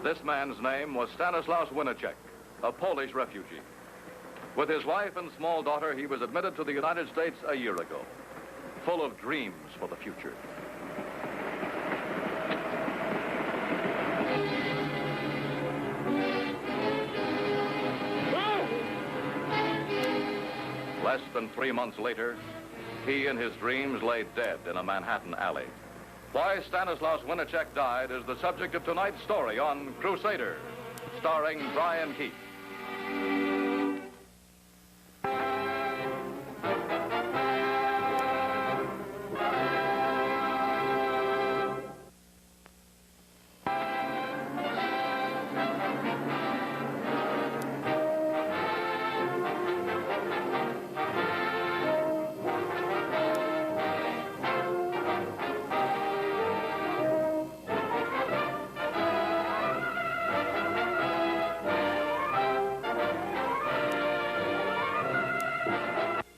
This man's name was Stanislaus Winacek, a Polish refugee. With his wife and small daughter, he was admitted to the United States a year ago, full of dreams for the future. Less than 3 months later, he and his dreams lay dead in a Manhattan alley. Why Stanislaus Winacek died is the subject of tonight's story on Crusader, starring Brian Keith.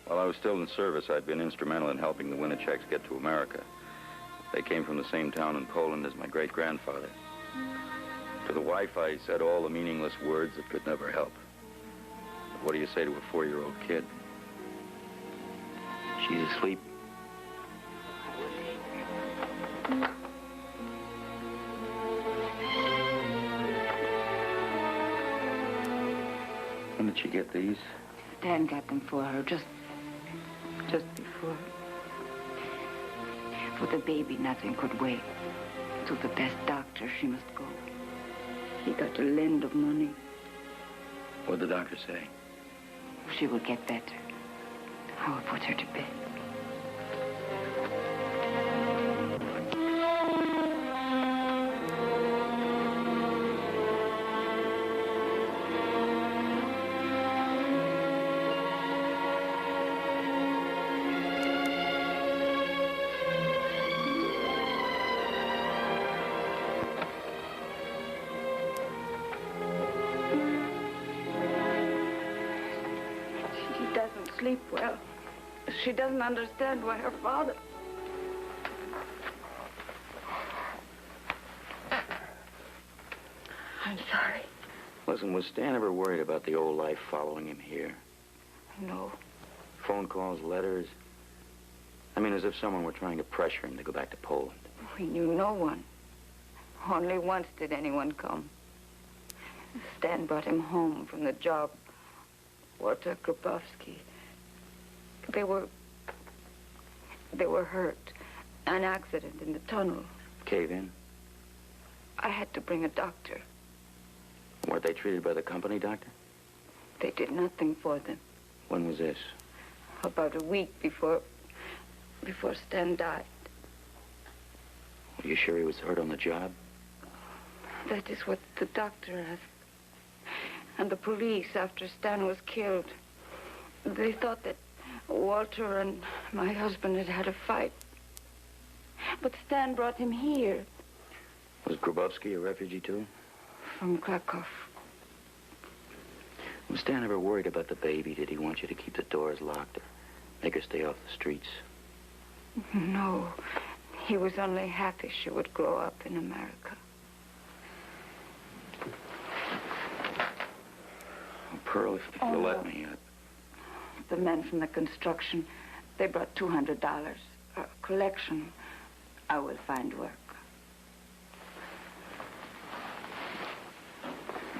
While I was still in service, I'd been instrumental in helping the Winacheks get to America. They came from the same town in Poland as my great-grandfather. To the wife, I said all the meaningless words that could never help. But what do you say to a 4-year-old kid? She's asleep. When did she get these? Dan got them for her just before. For the baby, nothing could wait. To the best doctor she must go. He got a lend of money. What'd the doctor say? She will get better. I will put her to bed. Sleep well. She doesn't understand why her father... I'm sorry. Listen, was Stan ever worried about the old life following him here? No. Phone calls, letters? I mean, as if someone were trying to pressure him to go back to Poland. We knew no one. Only once did anyone come. Stan brought him home from the job. Walter Grabowski. They were hurt. An accident in the tunnel. Cave in? I had to bring a doctor. Weren't they treated by the company, doctor? They did nothing for them. When was this? About a week before Stan died. Are you sure he was hurt on the job? That is what the doctor asked. And the police, after Stan was killed, they thought that Walter and my husband had had a fight. But Stan brought him here. Was Grabowski a refugee, too? From Krakow. Was Stan ever worried about the baby? Did he want you to keep the doors locked or make her stay off the streets? No. He was only happy she would grow up in America. Oh, Pearl, if you'll let me... The men from the construction, they brought $200. A collection. I will find work.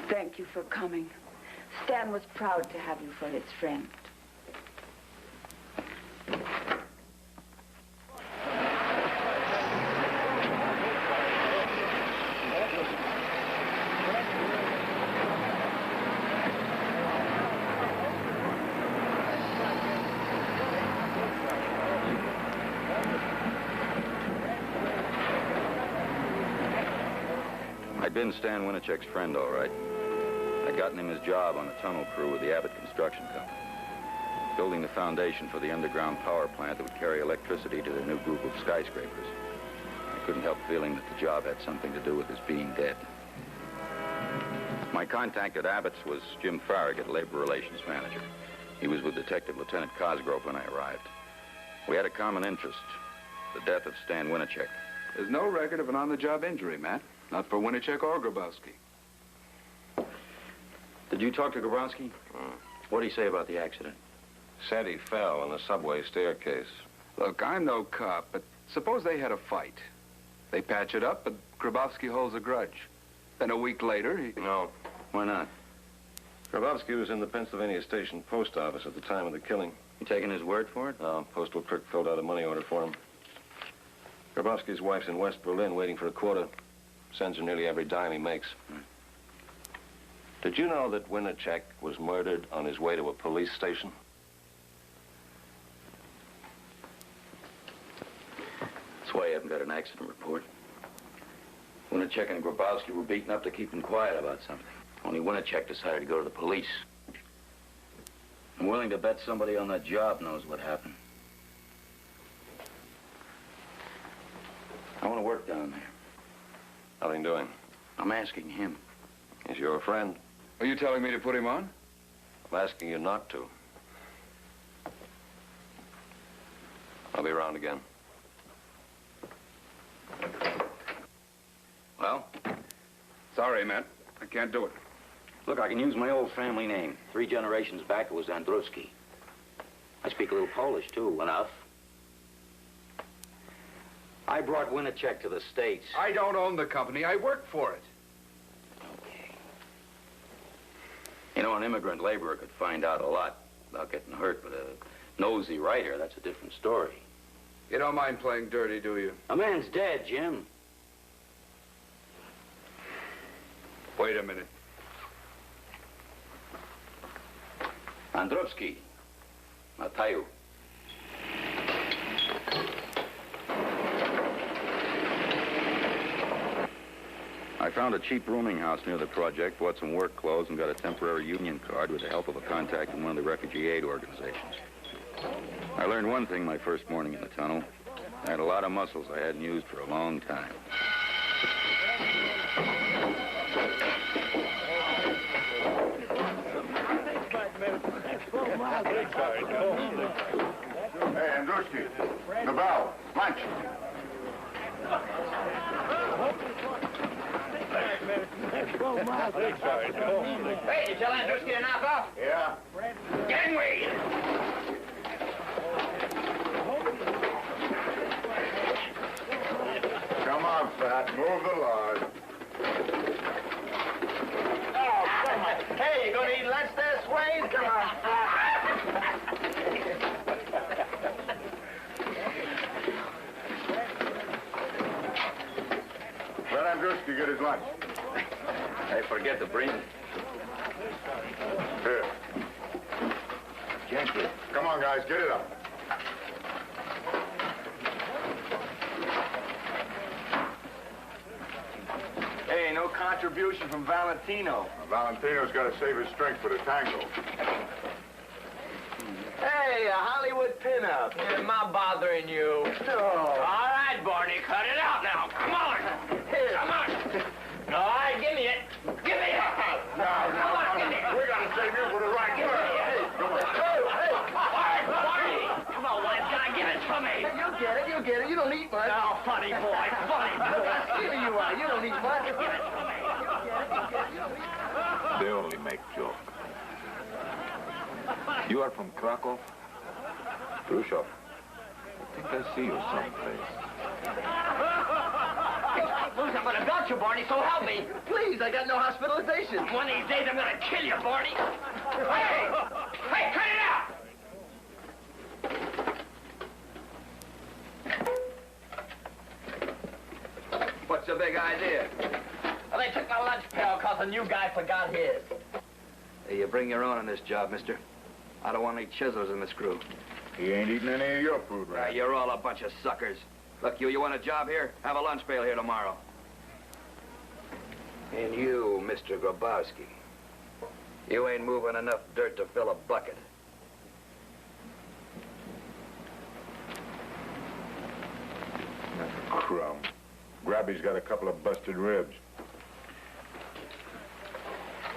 Thank you for coming. Stan was proud to have you for his friend. I'd been Stan Winachek's friend, all right. I'd gotten him his job on the tunnel crew with the Abbott Construction Company, building the foundation for the underground power plant that would carry electricity to their new group of skyscrapers. I couldn't help feeling that the job had something to do with his being dead. My contact at Abbott's was Jim Farragut, labor relations manager. He was with Detective Lieutenant Cosgrove when I arrived. We had a common interest, the death of Stan Winacek. There's no record of an on-the-job injury, Matt. Not for Winacek or Grabowski. Did you talk to Grabowski? What did he say about the accident? Said he fell on the subway staircase. Look, I'm no cop, but suppose they had a fight. They patch it up, but Grabowski holds a grudge. Then a week later, he... No. Why not? Grabowski was in the Pennsylvania Station post office at the time of the killing. You taking his word for it? No, postal clerk filled out a money order for him. Grabowski's wife's in West Berlin waiting for a quarter. Sends her nearly every dime he makes. Did you know that Winacek was murdered on his way to a police station? That's why you haven't got an accident report. Winacek and Grabowski were beaten up to keep him quiet about something. Only Winacek decided to go to the police. I'm willing to bet somebody on that job knows what happened. I want to work down there. Nothing doing. I'm asking him. He's your friend. Are you telling me to put him on? I'm asking you not to. I'll be around again. Well? Sorry, Matt. I can't do it. Look, I can use my old family name. 3 generations back, it was Andruski. I speak a little Polish, too, enough. I brought Winacek to the States. I don't own the company. I work for it. Okay. You know, an immigrant laborer could find out a lot about getting hurt, but a nosy writer, that's a different story. You don't mind playing dirty, do you? A man's dead, Jim. Wait a minute. Andruski. Matayu. I found a cheap rooming house near the project, bought some work clothes, and got a temporary union card with the help of a contact in one of the refugee aid organizations. I learned one thing my first morning in the tunnel. I had a lot of muscles I hadn't used for a long time. Hey, Andruski, the bell, lunch. Hey, you tell Andruski to knock off? Yeah? Gangway! Come on, Fat, move the log. Oh, come on. Hey, you gonna eat lunch there, Swain? Come on. Let Andruski get his lunch. Hey, forget to bring it. Here. Gently. Come on, guys, get it up. Hey, no contribution from Valentino. Valentino's got to save his strength for the tango. Hey, a Hollywood pinup. Am I bothering you? No. All right, Barney, cut it out now. Come on. Here. Come on. All right, give me it. Give me it. No, Come on, give me it. we're going to save you for the right first. Hey, Come on. hey. All right, Barney. Come on, why can't I give it to me? You'll get it, you'll get it. You don't need much. No, funny boy, funny boy. Here you are. You don't need much. Give it to me. They only make joke. You are from Krakow? Khrushchev. I think I see you someplace. I'm gonna belt you, Barney, so help me. Please, I got no hospitalization. One of these days, I'm gonna kill you, Barney. Hey! Hey, cut it out! What's the big idea? Well, they took my lunch pail because the new guy forgot his. Hey, you bring your own on this job, mister. I don't want any chiselers in this crew. He ain't eating any of your food, right? You're all a bunch of suckers. Look, you want a job here? Have a lunch pail here tomorrow. And you, Mr. Grabowski, you ain't moving enough dirt to fill a bucket. Crumb. Grabby's got a couple of busted ribs.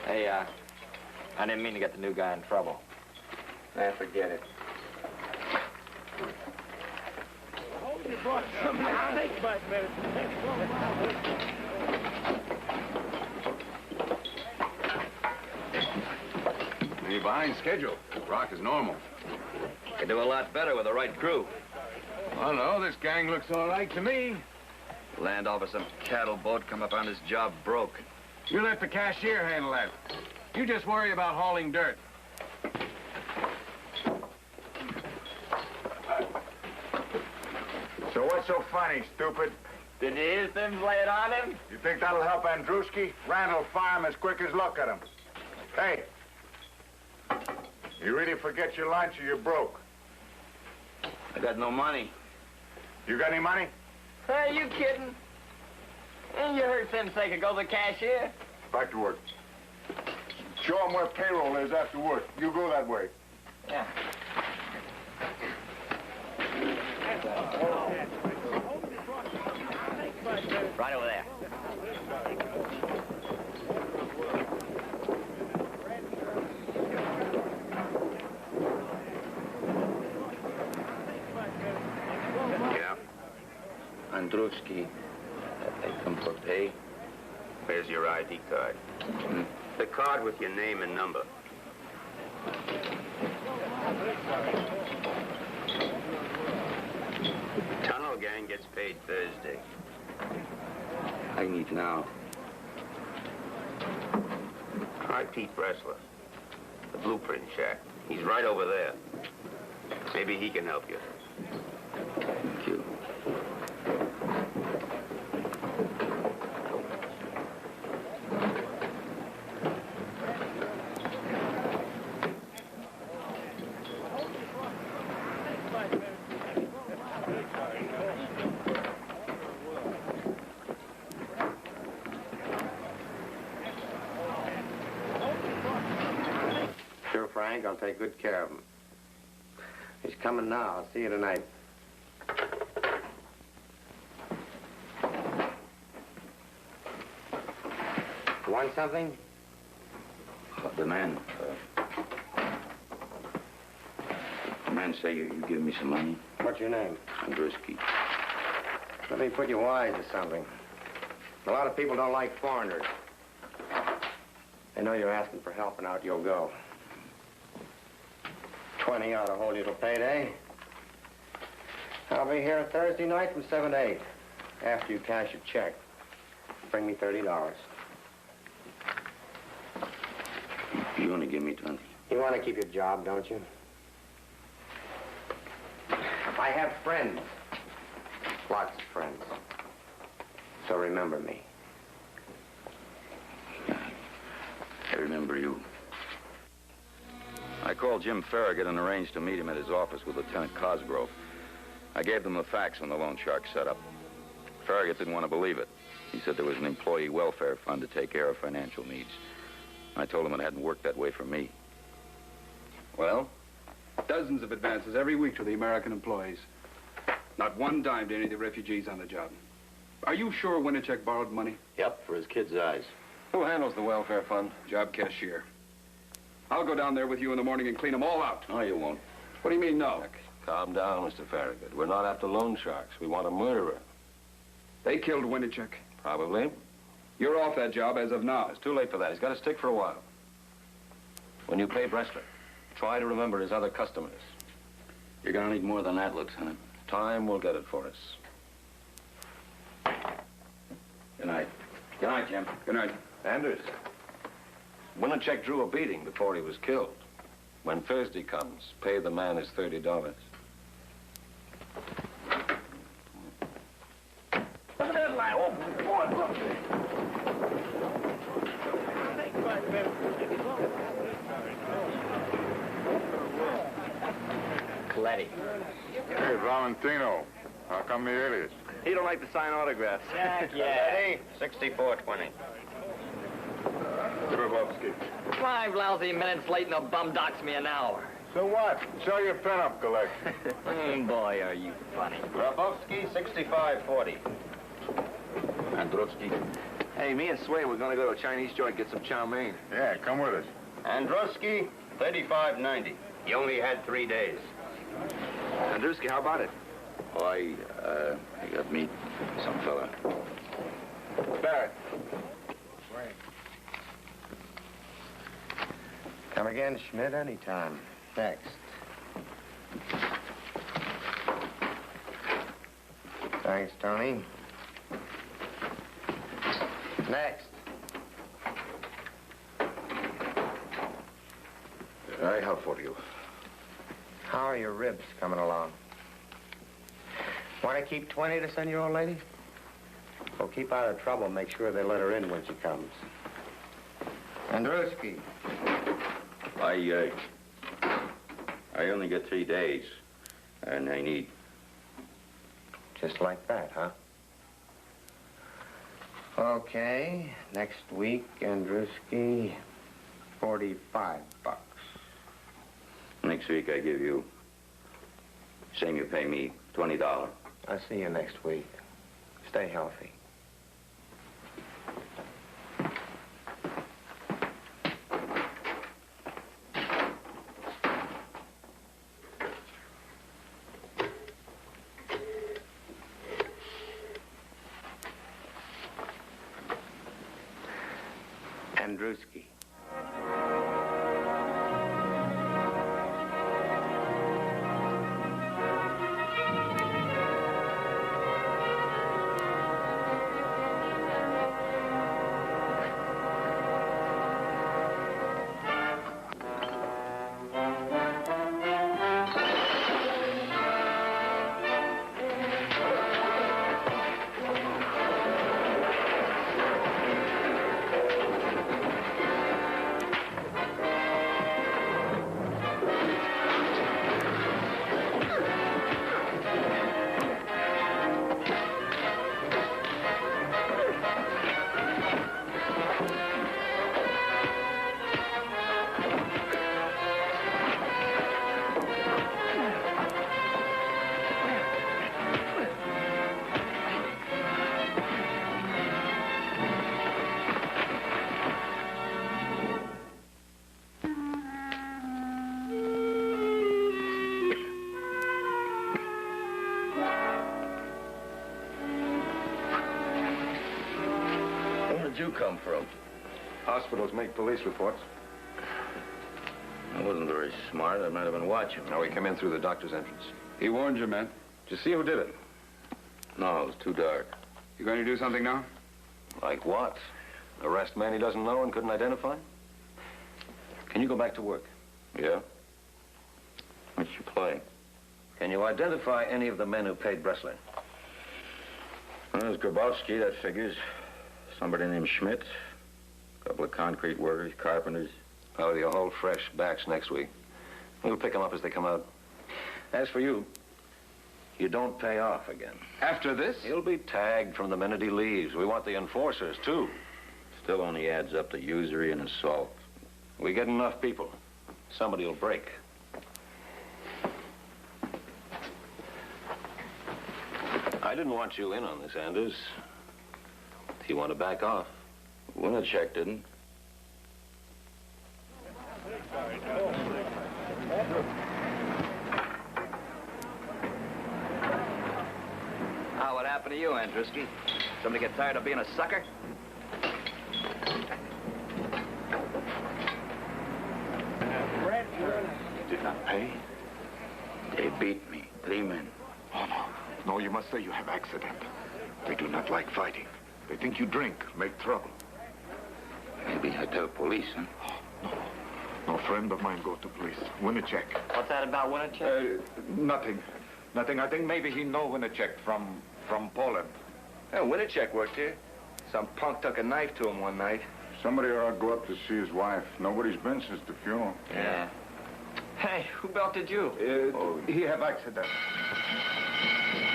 Hey, I didn't mean to get the new guy in trouble. Forget it. You brought some snake bite medicine. behind schedule. Rock is normal. Could do a lot better with the right crew. Oh, no, this gang looks all right to me. Land off of some cattle boat, come up on this job broke. You let the cashier handle that. You just worry about hauling dirt. So what's so funny, stupid? Did you hear them lay it on him? You think that'll help Andruski? Randall fire him as quick as look at him. Hey, you really forget your lunch or you're broke? I got no money. You got any money? Are you kidding? Ain't you heard Sim say could go to the cashier? Back to work. Show him where payroll is after work. You go that way. Yeah. Right over there. Yeah. Andruski, I come for pay. Where's your ID card? The card with your name and number. Tunnel gang gets paid Thursday. I need now. Hi, Pete Bressler. The blueprint shack. He's right over there. Maybe he can help you. Thank you. Sure, Frank, I'll take good care of him. He's coming now. I'll see you tonight. Want something? The man say you give me some money. What's your name? Andruski. Let me put you wise to something. A lot of people don't like foreigners. They know you're asking for help, and out you'll go. 20 ought to hold you till payday. I'll be here Thursday night from 7 to 8. After you cash your check, bring me $30. You only give me 20. You want to keep your job, don't you? I have friends. Lots of friends. So remember me. I remember you. I called Jim Farragut and arranged to meet him at his office with Lieutenant Cosgrove. I gave them the facts on the loan shark setup. Farragut didn't want to believe it. He said there was an employee welfare fund to take care of financial needs. I told him it hadn't worked that way for me. Well, dozens of advances every week to the American employees. Not one dime to any of the refugees on the job. Are you sure Winnicek borrowed money? Yep, for his kid's eyes. Who handles the welfare fund? Job cashier. I'll go down there with you in the morning and clean them all out. No, you won't. What do you mean, no? Calm down, Mr. Farragut. We're not after loan sharks. We want a murderer. They killed Winnicek. Probably. You're off that job as of now. It's too late for that. He's got to stick for a while. When you pay Bressler, try to remember his other customers. You're gonna need more than that, Lieutenant. Time will get it for us. Good night. Good night, Jim. Good night. Anders, Winnicek drew a beating before he was killed. When Thursday comes, pay the man his $30. Coletti. Hey, Valentino. How come the alias? He don't like to sign autographs. Jack, yeah. 6420. Grabowski. 5 lousy minutes late and the bum docks me an hour. So what? Sell your pinup collection. Boy, are you funny. Grabowski, 6540. Andruski. Hey, me and Sway, we're gonna go to a Chinese joint, get some chow mein. Yeah, come with us. Andruski, 3590. You only had 3 days. Andruski, how about it? Oh, I got meet some fella. Barrett. Come again, Schmidt, anytime. Next. Thanks, Tony. Next. I have for you. How are your ribs coming along? Want to keep 20 to send your old lady? Well, keep out of trouble. Make sure they let her in when she comes. Andruski. I only get 3 days, and I need... Just like that, huh? Okay, next week, Andruski, $45. Next week I give you... Same you pay me, $20. I'll see you next week. Stay healthy. Andruski. You come from? Hospitals make police reports. I wasn't very smart. I might have been watching. Now, we come in through the doctor's entrance. He warned you, man. Did you see who did it? No, it was too dark. You going to do something now? Like what? Arrest man he doesn't know and couldn't identify? Can you go back to work? Yeah? What's your play? Can you identify any of the men who paid Bressler? Well, there's Grabowski, that figures. Somebody named Schmidt. A couple of concrete workers, carpenters. Oh, you'll hold fresh batch next week. We'll pick them up as they come out. As for you, you don't pay off again. After this? He'll be tagged from the minute he leaves. We want the enforcers, too. Still only adds up to usury and assault. We get enough people. Somebody will break. I didn't want you in on this, Anders. Do you want to back off? Winacek didn't. What happened to you, Andruski? Somebody get tired of being a sucker? Did not pay? They beat me, 3 men. Oh, no. No, you must say you have accident. They do not like fighting. They think you drink, make trouble. Maybe I tell police, huh? No. No friend of mine go to police. Winacek. What's that about Winacek? Nothing. Nothing. I think maybe he know Winacek from Poland. Yeah, Winacek worked here. Some punk took a knife to him one night. Somebody ought to go up to see his wife. Nobody's been since the funeral. Yeah. Hey, who belted you? He have accident.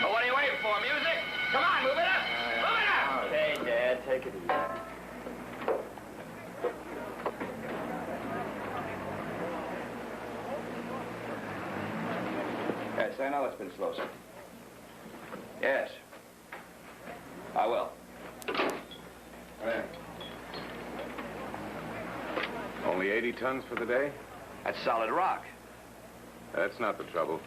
Oh, what are you waiting for? Music? Come on, move it up! Move it up! Okay, Dad, take it easy. Yes, I know it's been slow, sir. Yes. I will. Only 80 tons for the day? That's solid rock. That's not the trouble.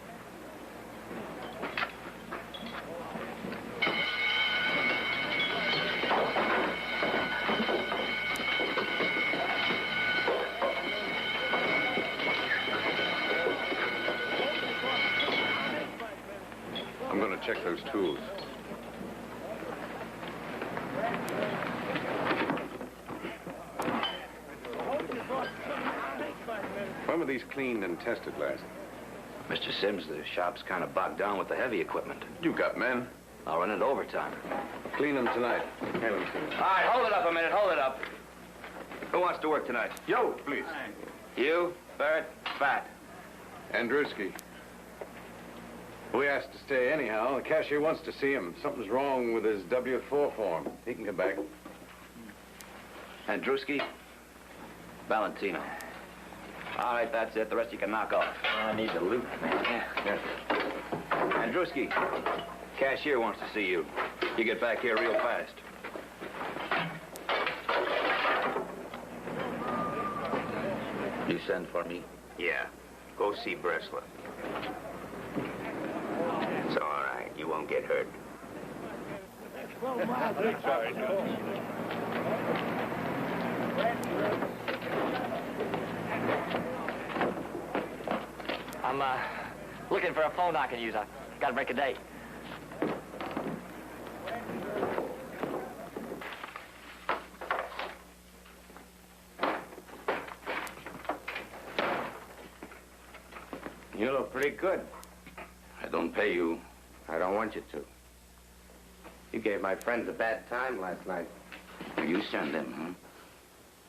I'm going to check those tools. When were these cleaned and tested last? Mr. Sims, the shop's kind of bogged down with the heavy equipment. You got men. I'll run it overtime. Clean them tonight. Hand them to me. All right, hold it up a minute, hold it up. Who wants to work tonight? Yo, please. You, Barrett, Fat. Andruski. We asked to stay anyhow. The cashier wants to see him. Something's wrong with his W-4 form. He can come back. Andruski, Valentino. All right, that's it. The rest you can knock off. I need the loot, man. Yeah. Andruski, cashier wants to see you. You get back here real fast. You send for me? Yeah. Go see Bressler. It's all right. You won't get hurt. I'm looking for a phone I can use. I gotta break a date. You look pretty good. I don't pay you. I don't want you to. You gave my friends a bad time last night. You send them, huh?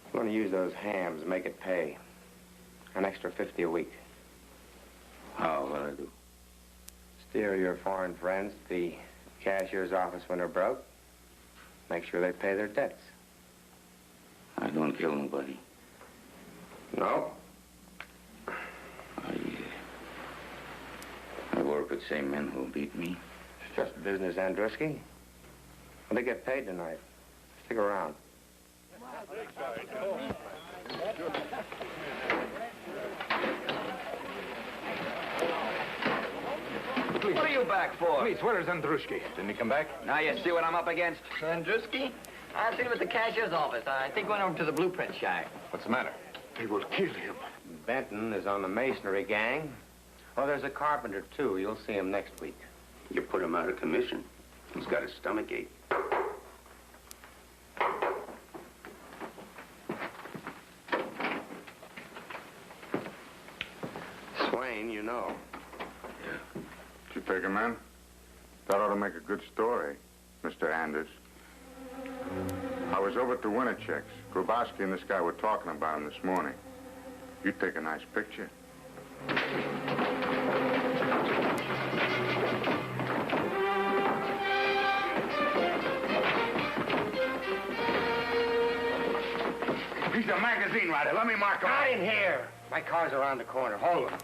I'm going to use those hams, make it pay. An extra 50 a week. How will I do? Steer your foreign friends to the cashier's office when they're broke. Make sure they pay their debts. I don't kill nobody. No? I work with same men who beat me. It's just business, Andruski. Well, they get paid tonight. Stick around. What are you back for? Please, where is Andruski? Didn't he come back? Now you see what I'm up against. Andruski? I seen him at the cashier's office. I think went over to the blueprint shack. What's the matter? They will kill him. Benton is on the masonry gang. Oh, there's a carpenter, too. You'll see him next week. You put him out of commission. He's got a stomach ache. Swain, you know. Did you take him in? That ought to make a good story, Mr. Anders. I was over at the Winterchecks. Grubowski and this guy were talking about him this morning. You take a nice picture. He's a magazine writer. Let me mark him. Not in here. My car's around the corner. Hold him.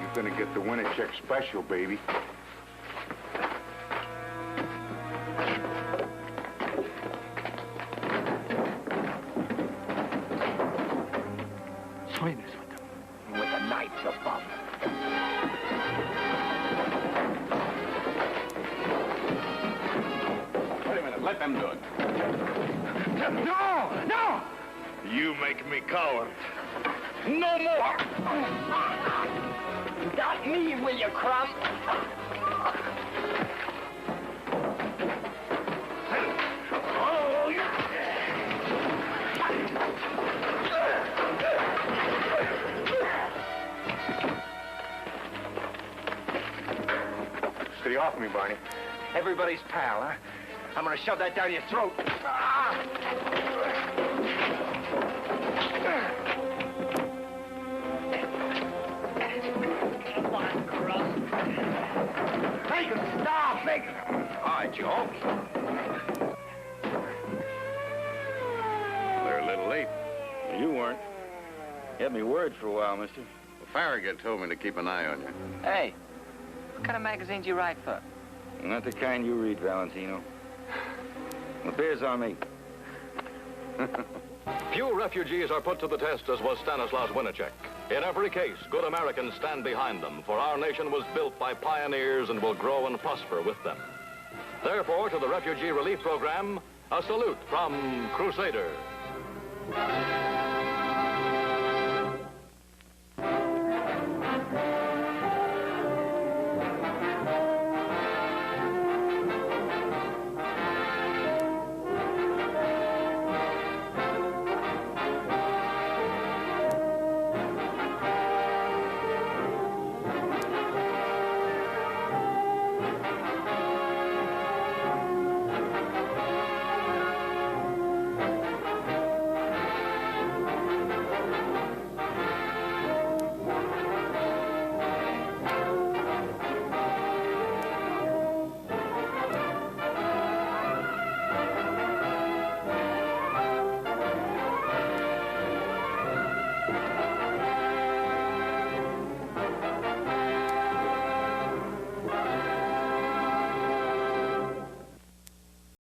You're gonna get the Wintercheck special, baby. Swain is with them. With the knights above. Wait a minute. Let them do it. No! No! You make me coward. No more! Not me, will you, Crumb? Oh, you... Stay off me, Barney. Everybody's pal, huh? I'm gonna shove that down your throat. Come on, Crumb. Make him stop! Make him... All right, Joe. They're a little late. You weren't. You had me worried for a while, mister. Well, Farragut told me to keep an eye on you. Hey, what kind of magazines you write for? Not the kind you read, Valentino. The beer's on me. Few refugees are put to the test as was Stanislaus Winnicek. In every case, good Americans stand behind them, for our nation was built by pioneers and will grow and prosper with them. Therefore, to the Refugee Relief Program, a salute from Crusader.